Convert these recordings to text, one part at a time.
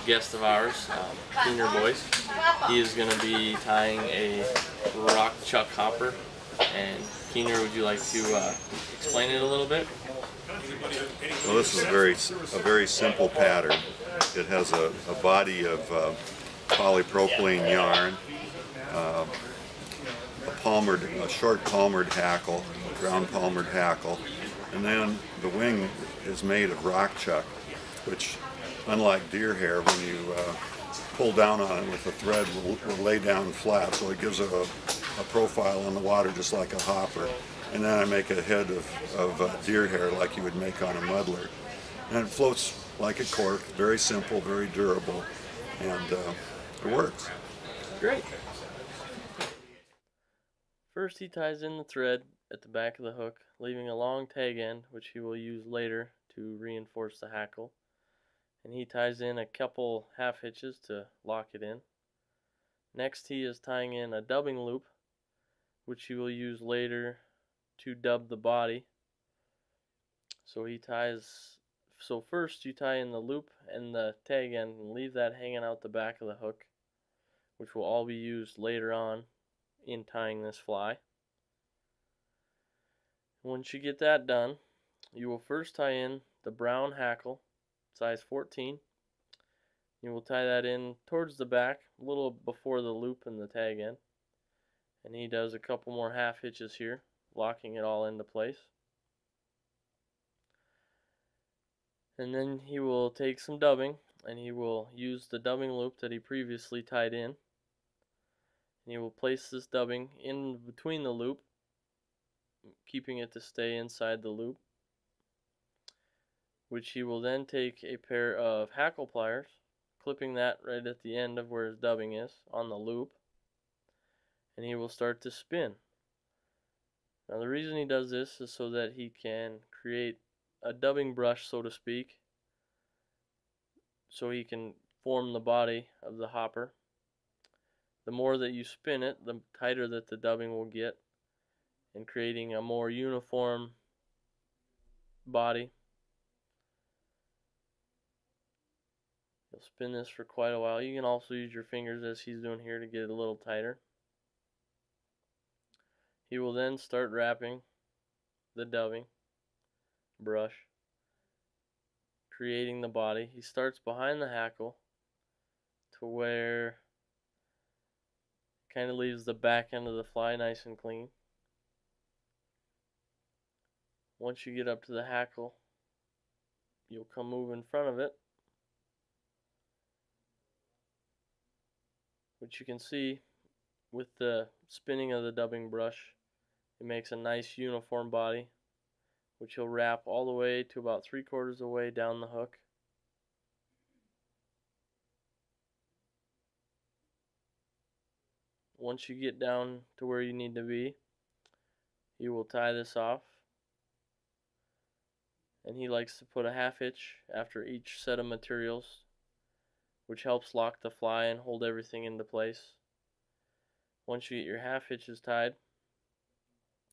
guest of ours, Keaner Boyce. He is going to be tying a Rockchuck Hopper. And Keaner, would you like to explain it a little bit? Well, this is a very simple pattern. It has a body of polypropylene yarn, a short palmered hackle, a ground palmered hackle, and then the wing is made of Rockchuck, which, unlike deer hair, when you pull down on it with a thread, will lay down flat, so it gives it a profile in the water just like a hopper. And then I make a head of deer hair like you would make on a muddler. And it floats like a cork, very simple, very durable, and it works. Great. First he ties in the thread at the back of the hook, leaving a long tag end, which he will use later to reinforce the hackle. And he ties in a couple half hitches to lock it in. Next he is tying in a dubbing loop, which he will use later to dub the body. So first you tie in the loop and the tag end and leave that hanging out the back of the hook, which will all be used later on in tying this fly. Once you get that done, you will first tie in the brown hackle, size 14. You will tie that in towards the back, a little before the loop and the tag end. And he does a couple more half hitches here, locking it all into place. And then he will take some dubbing, and he will use the dubbing loop that he previously tied in. And he will place this dubbing in between the loop, keeping it to stay inside the loop, which he will then take a pair of hackle pliers, clipping that right at the end of where his dubbing is on the loop, and he will start to spin. Now the reason he does this is so that he can create a dubbing brush, so to speak, so he can form the body of the hopper. The more that you spin it, the tighter that the dubbing will get, and creating a more uniform body. You'll spin this for quite a while. You can also use your fingers, as he's doing here, to get it a little tighter. He will then start wrapping the dubbing brush, creating the body. He starts behind the hackle to where kind of leaves the back end of the fly nice and clean. Once you get up to the hackle, you'll come move in front of it, which you can see with the spinning of the dubbing brush, it makes a nice uniform body, which he'll wrap all the way to about 3/4 of the way down the hook. Once you get down to where you need to be, you will tie this off. And he likes to put a half hitch after each set of materials, which helps lock the fly and hold everything into place. Once you get your half hitches tied,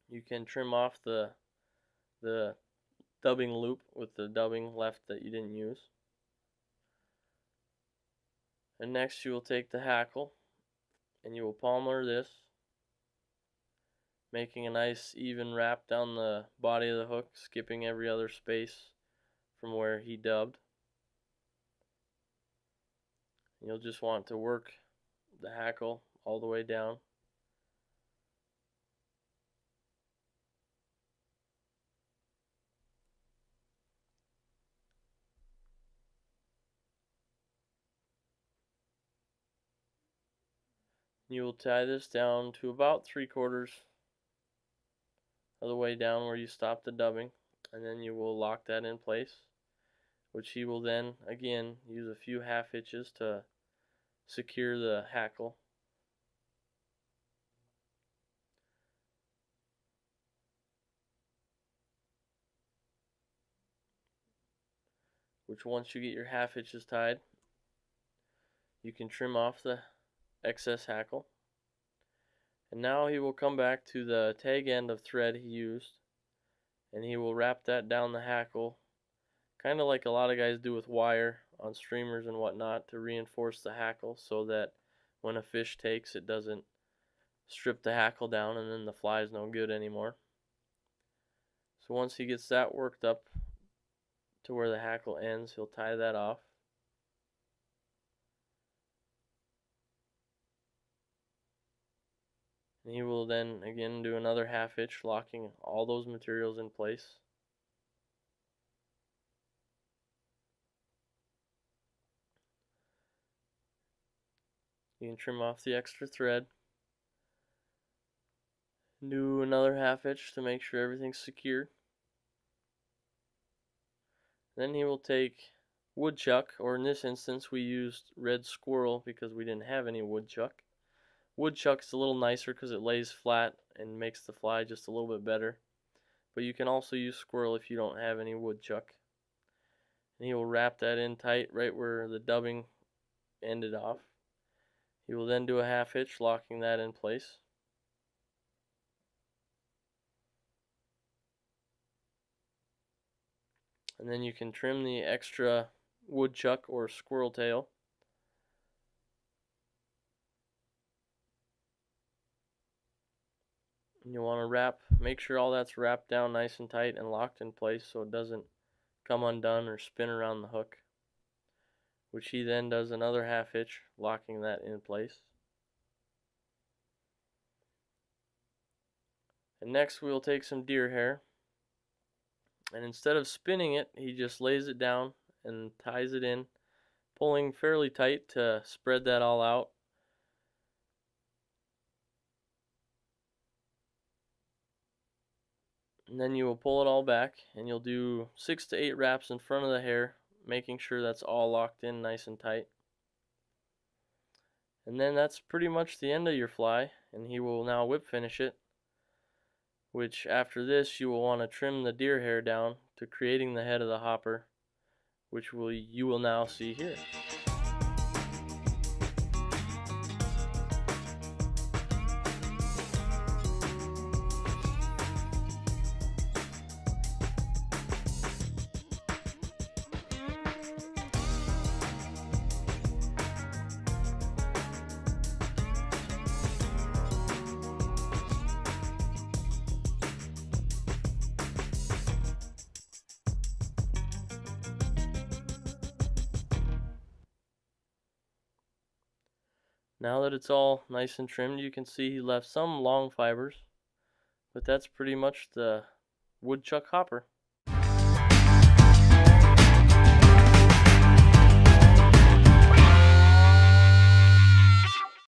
you can trim off the dubbing loop with the dubbing left that you didn't use. And next you will take the hackle and you will palmer this, making a nice even wrap down the body of the hook, skipping every other space from where he dubbed. You'll just want to work the hackle all the way down. You will tie this down to about 3/4 of the way down where you stop the dubbing, and then you will lock that in place, which he will then again use a few half hitches to secure the hackle. Which once you get your half hitches tied, you can trim off the excess hackle. And now he will come back to the tag end of thread he used, and he will wrap that down the hackle, kind of like a lot of guys do with wire on streamers and whatnot to reinforce the hackle so that when a fish takes, it doesn't strip the hackle down and then the fly is no good anymore. So once he gets that worked up to where the hackle ends, he'll tie that off. And he will then again do another half hitch, locking all those materials in place. You can trim off the extra thread. Do another half hitch to make sure everything's secure. Then he will take Woodchuck, or in this instance we used Red Squirrel because we didn't have any Woodchuck. Woodchuck's a little nicer because it lays flat and makes the fly just a little bit better. But you can also use Squirrel if you don't have any Woodchuck. And he will wrap that in tight right where the dubbing ended off. He will then do a half hitch, locking that in place. And then you can trim the extra Woodchuck or squirrel tail. And you want to make sure all that's wrapped down nice and tight and locked in place so it doesn't come undone or spin around the hook, which he then does another half hitch, locking that in place. And next we will take some deer hair, and instead of spinning it, he just lays it down and ties it in, pulling fairly tight to spread that all out. And then you will pull it all back, and you'll do 6 to 8 wraps in front of the hair, making sure that's all locked in nice and tight. And then that's pretty much the end of your fly, and he will now whip finish it, which after this you will want to trim the deer hair down to creating the head of the hopper, which you will now see here. Now that it's all nice and trimmed, you can see he left some long fibers, but that's pretty much the Woodchuck Hopper.